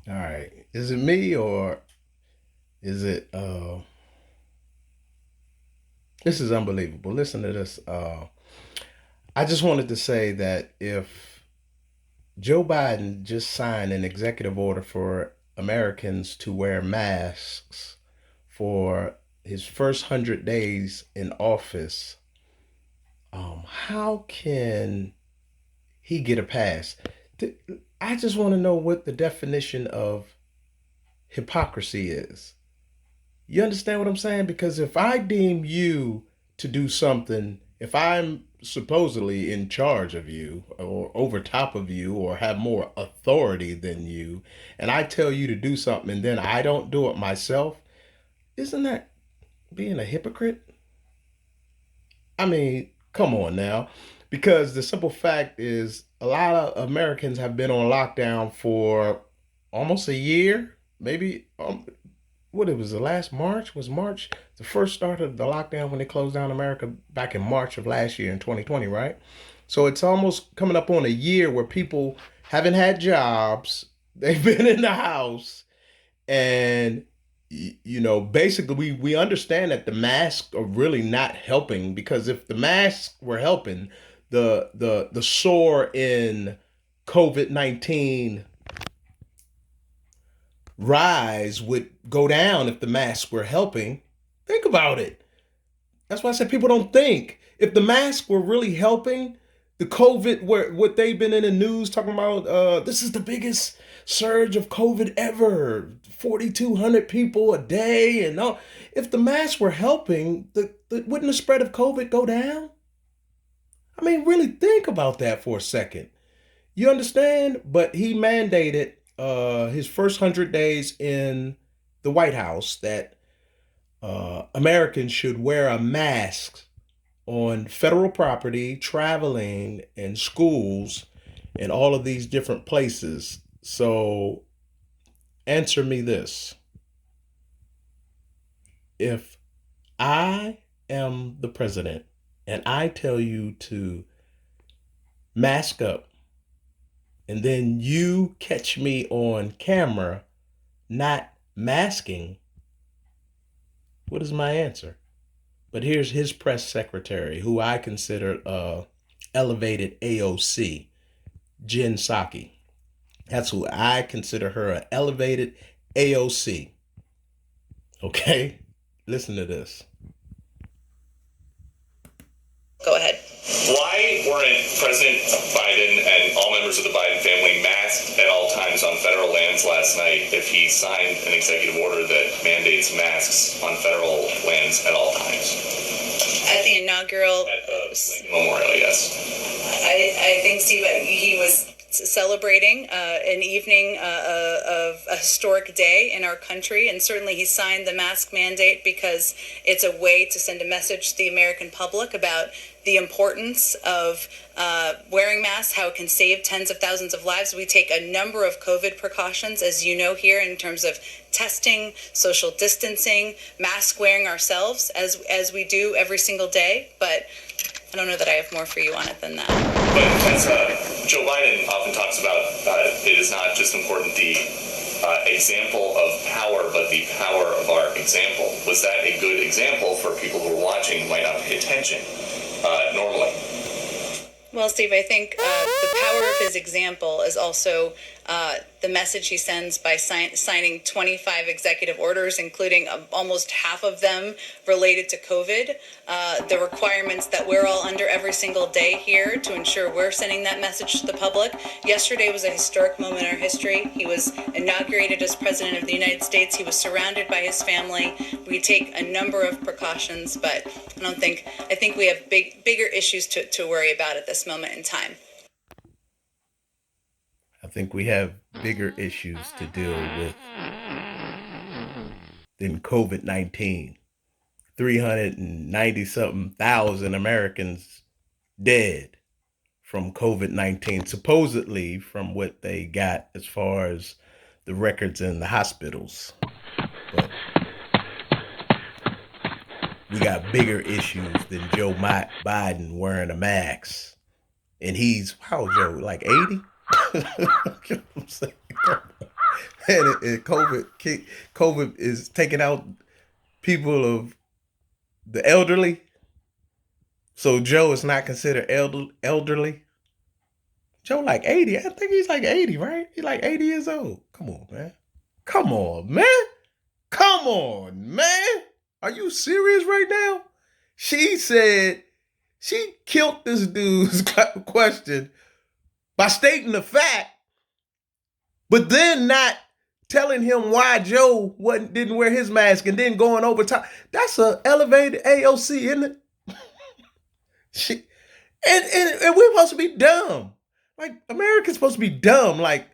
All right. Is it me or is it this is unbelievable. Listen to this. I just wanted to say that if Joe Biden just signed an executive order for Americans to wear masks for his first 100 days in office, how can he get a pass? I just want to know what the definition of hypocrisy is. You understand what I'm saying? Because if I deem you to do something, if I'm supposedly in charge of you or over top of you or have more authority than you, and I tell you to do something and then I don't do it myself, isn't that being a hypocrite? I mean, come on now. Because the simple fact is, a lot of Americans have been on lockdown for almost a year, maybe what it was the last March was March the first start of the lockdown when they closed down America back in March of last year in 2020, right? So it's almost coming up on a year where people haven't had jobs, they've been in the house, and basically we understand that the masks are really not helping, because if the masks were helping, the soar in COVID-19 rise would go down if the masks were helping. Think about it. That's why I said people don't think. If the masks were really helping, the COVID, where what they've been in the news talking about, this is the biggest surge of COVID ever, 4,200 people a day, and all. If the masks were helping, wouldn't the spread of COVID go down? I mean, really think about that for a second. You understand? But he mandated his first 100 days in the White House that Americans should wear a mask on federal property, traveling, in schools, and all of these different places. So answer me this. If I am the president and I tell you to mask up, and then you catch me on camera not masking, what is my answer? But here's his press secretary, who I consider elevated AOC, Jen Psaki. That's who I consider her, an elevated AOC. Okay? Listen to this. Go ahead. Why weren't President Biden and all members of the Biden family masked at all times on federal lands last night if he signed an executive order that mandates masks on federal lands at all times? At the inaugural at the memorial, yes. I think, Steve, he was celebrating an evening of a historic day in our country, and certainly he signed the mask mandate because it's a way to send a message to the American public about the importance of wearing masks, how it can save tens of thousands of lives. We take a number of COVID precautions, as you know, here in terms of testing, social distancing, mask wearing ourselves, as we do every single day. But I don't know that I have more for you on it than that. But as Joe Biden often talks about, it is not just important the example of power, but the power of our example. Was that a good example for people who are watching who might not pay attention normally? Well, Steve, I think the power of his example is also the message he sends by signing 25 executive orders, including almost half of them related to COVID. The requirements that we're all under every single day here to ensure we're sending that message to the public. Yesterday was a historic moment in our history. He was inaugurated as president of the United States. He was surrounded by his family. We take a number of precautions, but I think we have bigger issues to worry about at this moment in time. I think we have bigger issues to deal with than COVID-19. 390 something thousand Americans dead from COVID-19, supposedly from what they got as far as the records in the hospitals. But we got bigger issues than Joe Biden wearing a mask. And he's, how old Joe, like 80? You know what I'm saying? And COVID is taking out people of the elderly. So Joe is not considered elderly. Joe like 80. I think he's like 80, right? He's like 80 years old. Come on, man. Come on, man. Come on, man. Are you serious right now? She said she killed this dude's question by stating the fact, but then not telling him why Joe didn't wear his mask and then going over top. That's a elevated AOC, isn't it? And we're supposed to be dumb. Like, America's supposed to be dumb. Like,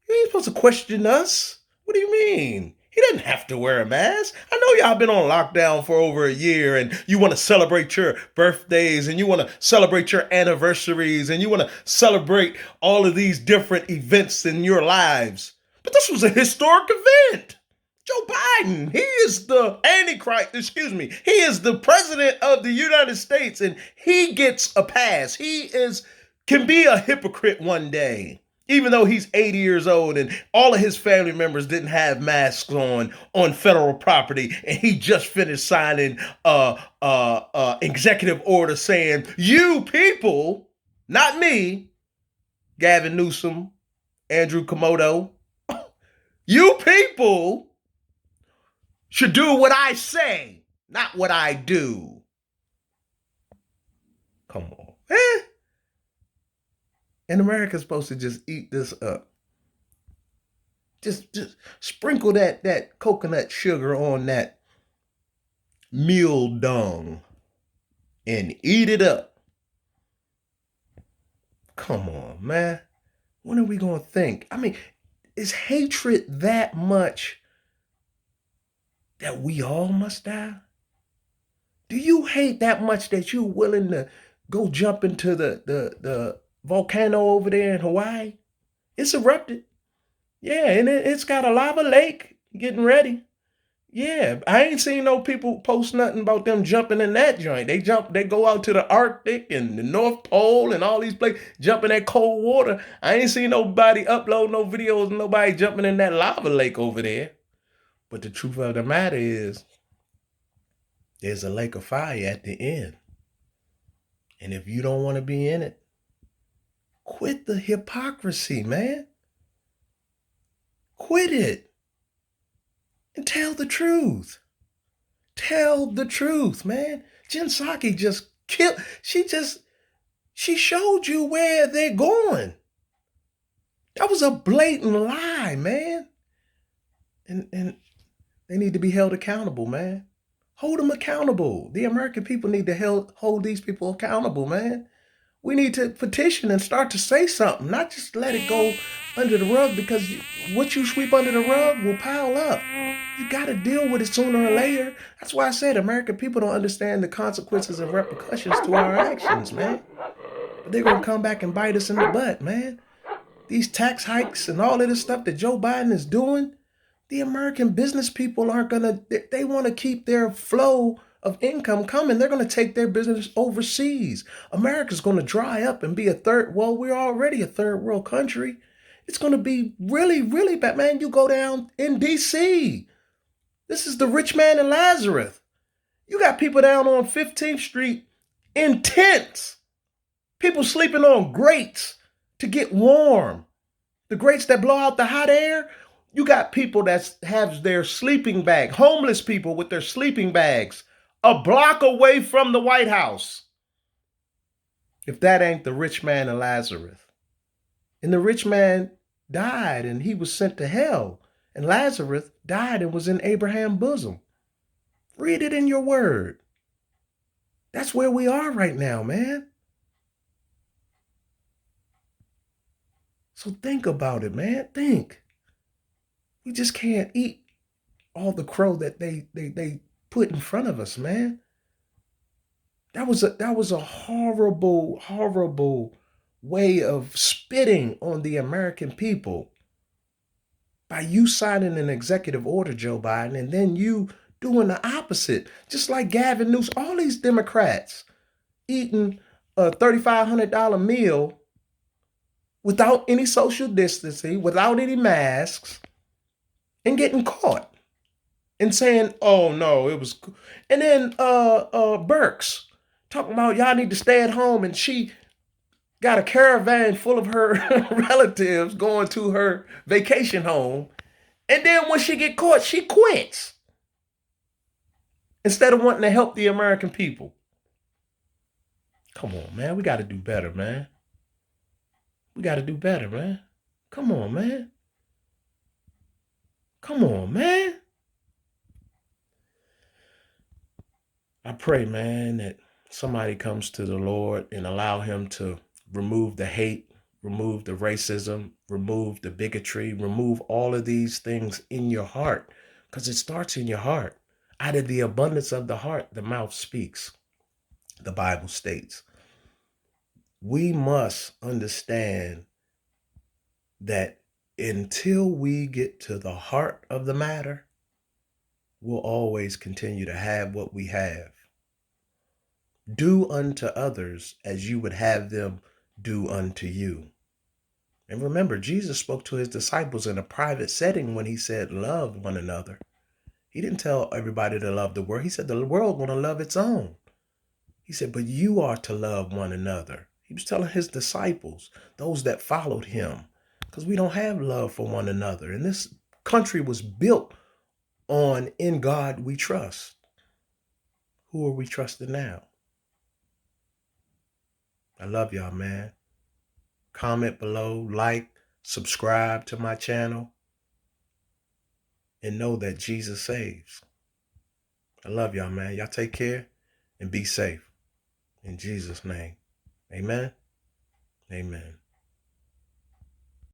you ain't supposed to question us. What do you mean? He doesn't have to wear a mask. I know y'all been on lockdown for over a year and you want to celebrate your birthdays and you want to celebrate your anniversaries and you want to celebrate all of these different events in your lives. But this was a historic event. Joe Biden, he is the Antichrist, he is the president of the United States and he gets a pass. Can be a hypocrite one day, even though he's 80 years old and all of his family members didn't have masks on federal property, and he just finished signing executive order saying, you people, not me, Gavin Newsom, Andrew Komodo, you people should do what I say, not what I do. Come on, man. And America's supposed to just eat this up. Just sprinkle that coconut sugar on that meal dung and eat it up. Come on, man. When are we going to think? I mean, is hatred that much that we all must die? Do you hate that much that you're willing to go jump into the volcano over there in Hawaii? It's erupted. Yeah, and it's got a lava lake getting ready. Yeah, I ain't seen no people post nothing about them jumping in that joint. They go out to the Arctic and the North Pole and all these places, jumping that cold water. I ain't seen nobody upload no videos of nobody jumping in that lava lake over there. But the truth of the matter is, there's a lake of fire at the end. And if you don't want to be in it, quit the hypocrisy, man. Quit it. And tell the truth. Tell the truth, man. Jen Psaki just killed. She showed you where they're going. That was a blatant lie, man. And they need to be held accountable, man. Hold them accountable. The American people need to hold these people accountable, man. We need to petition and start to say something, not just let it go under the rug, because what you sweep under the rug will pile up. You got to deal with it sooner or later. That's why I said American people don't understand the consequences and repercussions to our actions, man. But they're going to come back and bite us in the butt, man. These tax hikes and all of this stuff that Joe Biden is doing, the American business people aren't going to, they want to keep their flow of income coming. They're going to take their business overseas. America's going to dry up and be we're already a third world country. It's going to be really, really bad, man. You go down in D.C. This is the rich man in Lazarus. You got people down on 15th Street in tents. People sleeping on grates to get warm. The grates that blow out the hot air. You got people that have their sleeping bag, homeless people with their sleeping bags, a block away from the White House. If that ain't the rich man in Lazarus. And the rich man died and he was sent to hell. And Lazarus died and was in Abraham's bosom. Read it in your word. That's where we are right now, man. So think about it, man. Think. We just can't eat all the crow that they put in front of us, man. That was a horrible, horrible way of spitting on the American people by you signing an executive order, Joe Biden, and then you doing the opposite. Just like Gavin Newsom, all these Democrats eating a $3,500 meal without any social distancing, without any masks, and getting caught and saying, "Oh no, it was," and then Burks talking about y'all need to stay at home, and she got a caravan full of her relatives going to her vacation home, and then when she get caught, she quits instead of wanting to help the American people. Come on, man, we got to do better, man. We got to do better, man. Come on, man. Come on, man. I pray, man, that somebody comes to the Lord and allow him to remove the hate, remove the racism, remove the bigotry, remove all of these things in your heart, because it starts in your heart. Out of the abundance of the heart, the mouth speaks, the Bible states. We must understand that until we get to the heart of the matter, we'll always continue to have what we have. Do unto others as you would have them do unto you. And remember, Jesus spoke to his disciples in a private setting when he said, love one another. He didn't tell everybody to love the world. He said the world going to love its own. He said, but you are to love one another. He was telling his disciples, those that followed him, because we don't have love for one another. And this country was built on in God we trust. Who are we trusting now? I love y'all, man. Comment below, like, subscribe to my channel, and know that Jesus saves. I love y'all, man. Y'all take care and be safe. In Jesus' name, amen. Amen.